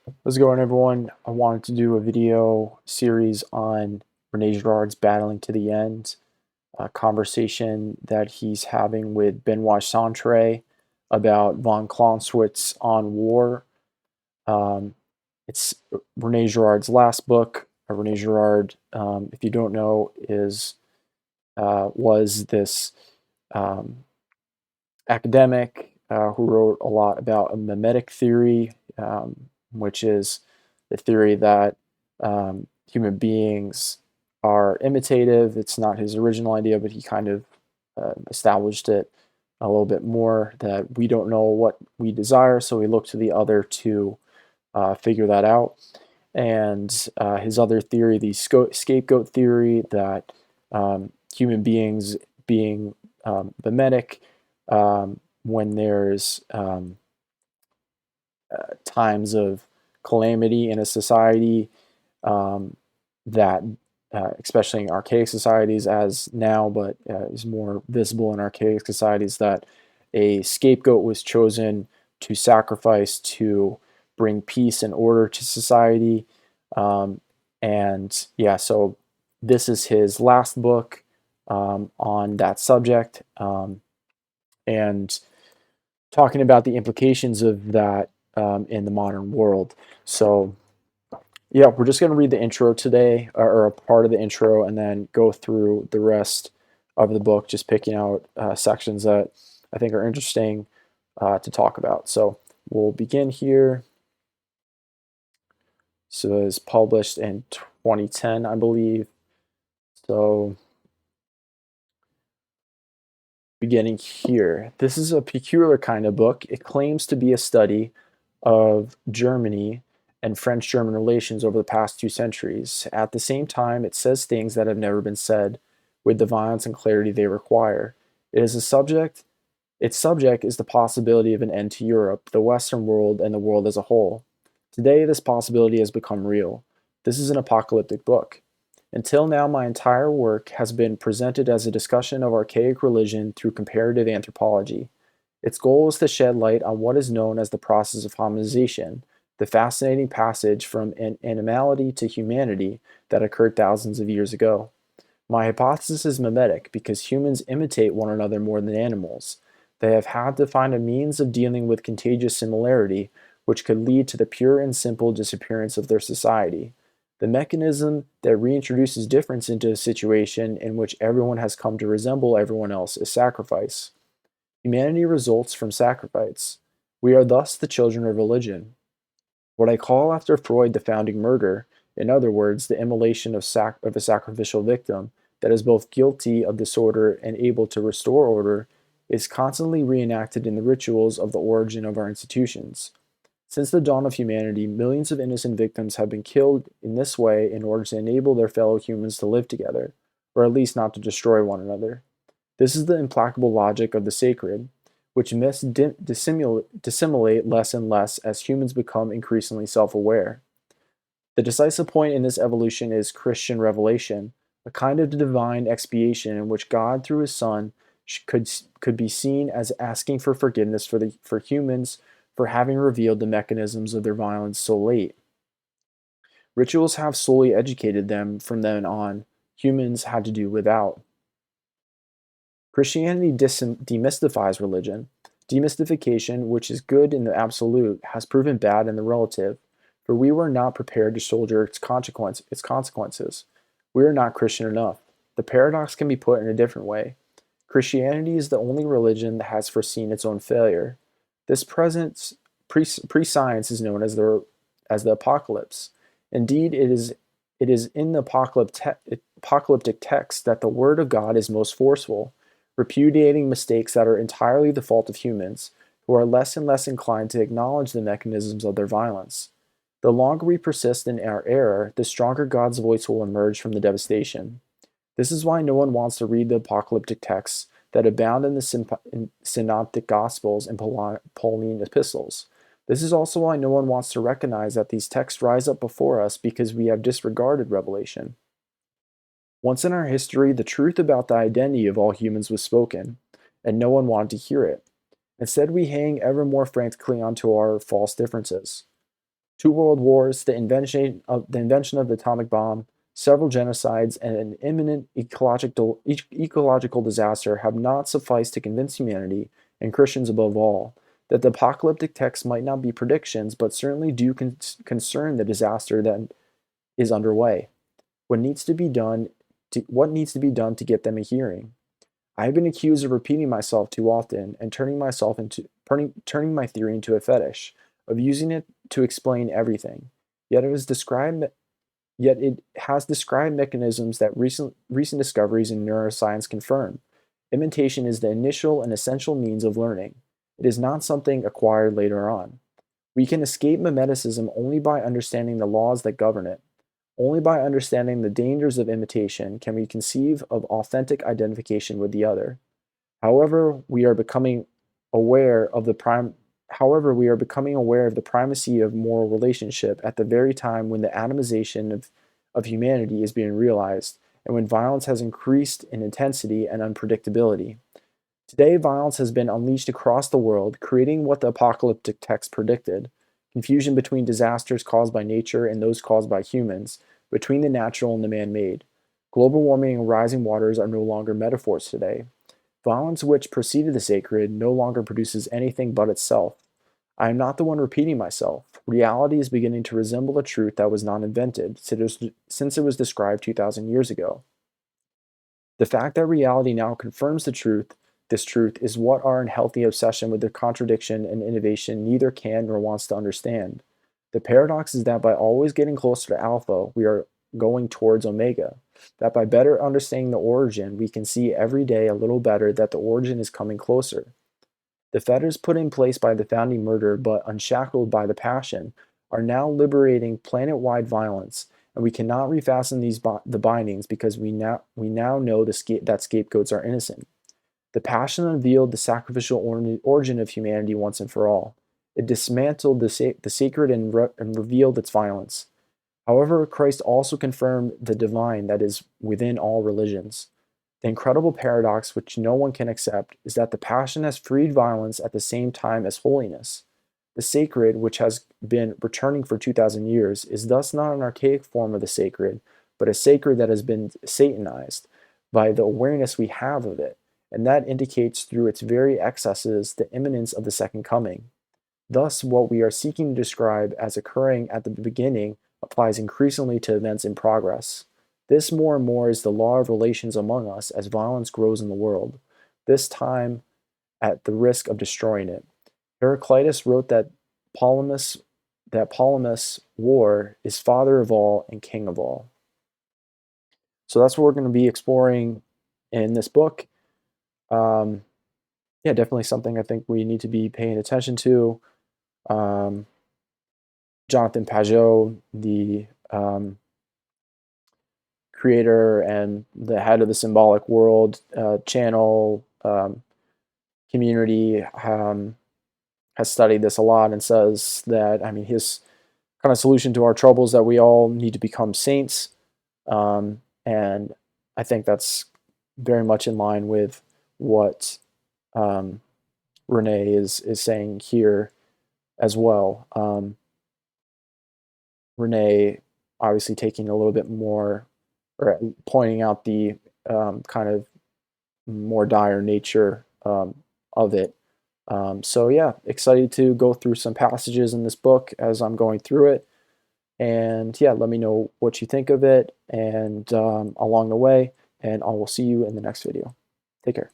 How's it going, everyone? I wanted to do a video series on Rene Girard's Battling to the End, a conversation that he's having with Benoit Centre about von Clausewitz on war. Um, it's Rene Girard's last book. Rene Girard, if you don't know, is was this um, academic who wrote a lot about a mimetic theory, which is the theory that human beings are imitative. It's not his original idea, but he kind of established it a little bit more, that we don't know what we desire, so we look to the other to figure that out. And his other theory, the scapegoat theory, that human beings being mimetic, when there's times of calamity in a society, um, that, especially in archaic societies as now, but is more visible in archaic societies, that a scapegoat was chosen to sacrifice to bring peace and order to society. Um, and yeah, so this is his last book on that subject, and talking about the implications of that in the modern world. So yeah, we're just going to read the intro today, or a part of the intro, and then go through the rest of the book, just picking out sections that I think are interesting to talk about. So we'll begin here. So it was published in 2010, I believe. So beginning here. This is a peculiar kind of book. It claims to be a study of Germany and French-German relations over the past 2 centuries. At the same time, it says things that have never been said with the violence and clarity they require. It is a subject, its subject is the possibility of an end to Europe, the Western world, and the world as a whole. Today, this possibility has become real. This is an apocalyptic book. Until now, my entire work has been presented as a discussion of archaic religion through comparative anthropology. Its goal is to shed light on what is known as the process of hominization, the fascinating passage from an animality to humanity that occurred thousands of years ago. My hypothesis is mimetic because humans imitate one another more than animals. They have had to find a means of dealing with contagious similarity, which could lead to the pure and simple disappearance of their society. The mechanism that reintroduces difference into a situation in which everyone has come to resemble everyone else is sacrifice. Humanity results from sacrifice. We are thus the children of religion. What I call after Freud the founding murder, in other words, the immolation of a sacrificial victim that is both guilty of disorder and able to restore order, is constantly reenacted in the rituals of the origin of our institutions. Since the dawn of humanity, millions of innocent victims have been killed in this way in order to enable their fellow humans to live together, or at least not to destroy one another. This is the implacable logic of the sacred, which must dissimulate less and less as humans become increasingly self-aware. The decisive point in this evolution is Christian revelation, a kind of divine expiation in which God, through his Son, could be seen as asking for forgiveness for humans for having revealed the mechanisms of their violence so late. Rituals have solely educated them from then on. Humans had to do without. Christianity demystifies religion. Demystification, which is good in the absolute, has proven bad in the relative, for we were not prepared to shoulder its consequences. We are not Christian enough. The paradox can be put in a different way. Christianity is the only religion that has foreseen its own failure. This pre-science is known as the apocalypse. Indeed, it is in the apocalyptic text that the word of God is most forceful, repudiating mistakes that are entirely the fault of humans, who are less and less inclined to acknowledge the mechanisms of their violence. The longer we persist in our error, the stronger God's voice will emerge from the devastation. This is why no one wants to read the apocalyptic texts that abound in the synoptic gospels and Pauline epistles. This is also why no one wants to recognize that these texts rise up before us because we have disregarded revelation. Once in our history, the truth about the identity of all humans was spoken, and no one wanted to hear it. Instead, we hang ever more frantically onto our false differences. Two world wars, the invention of the atomic bomb, several genocides, and an imminent ecological disaster have not sufficed to convince humanity, and Christians above all, that the apocalyptic texts might not be predictions, but certainly do concern the disaster that is underway. What needs to be done to get them a hearing? I have been accused of repeating myself too often and turning my theory into a fetish, of using it to explain everything. Yet it was described Yet it has described mechanisms that recent discoveries in neuroscience confirm. Imitation is the initial and essential means of learning. It is not something acquired later on. We can escape mimeticism only by understanding the laws that govern it. Only by understanding the dangers of imitation can we conceive of authentic identification with the other. However, we are becoming aware of the prime However, we are becoming aware of the primacy of moral relationship at the very time when the atomization of humanity is being realized and when violence has increased in intensity and unpredictability. Today, violence has been unleashed across the world, creating what the apocalyptic text predicted: confusion between disasters caused by nature and those caused by humans, between the natural and the man made. Global warming and rising waters are no longer metaphors today. Violence which preceded the sacred no longer produces anything but itself. I am not the one repeating myself. Reality is beginning to resemble a truth that was not invented, since it was described 2,000 years ago. The fact that reality now confirms this truth, is what our unhealthy obsession with the contradiction and innovation neither can nor wants to understand. The paradox is that by always getting closer to alpha, we are going towards omega. That by better understanding the origin, we can see every day a little better that the origin is coming closer. The fetters put in place by the founding murder, but unshackled by the passion, are now liberating planet-wide violence, and we cannot refasten the bindings because we now know that scapegoats are innocent. The passion unveiled the sacrificial origin of humanity once and for all. It dismantled the sacred and revealed its violence. However, Christ also confirmed the divine that is within all religions. The incredible paradox, which no one can accept, is that the passion has freed violence at the same time as holiness. The sacred, which has been returning for 2,000 years, is thus not an archaic form of the sacred, but a sacred that has been satanized by the awareness we have of it, and that indicates through its very excesses the imminence of the second coming. Thus, what we are seeking to describe as occurring at the beginning applies increasingly to events in progress. This more and more is the law of relations among us as violence grows in the world, this time at the risk of destroying it. Heraclitus wrote that Polymus war is father of all and king of all. So that's what we're going to be exploring in this book. Yeah, definitely something I think we need to be paying attention to. Jonathan Pajot, the creator and the head of the Symbolic World channel community, has studied this a lot and says that, I mean, his kind of solution to our troubles that we all need to become saints. And I think that's very much in line with what Rene is saying here as well. Rene obviously taking a little bit more, or pointing out the kind of more dire nature of it. So yeah, excited to go through some passages in this book as I'm going through it. And yeah, let me know what you think of it and along the way, and I will see you in the next video. Take care.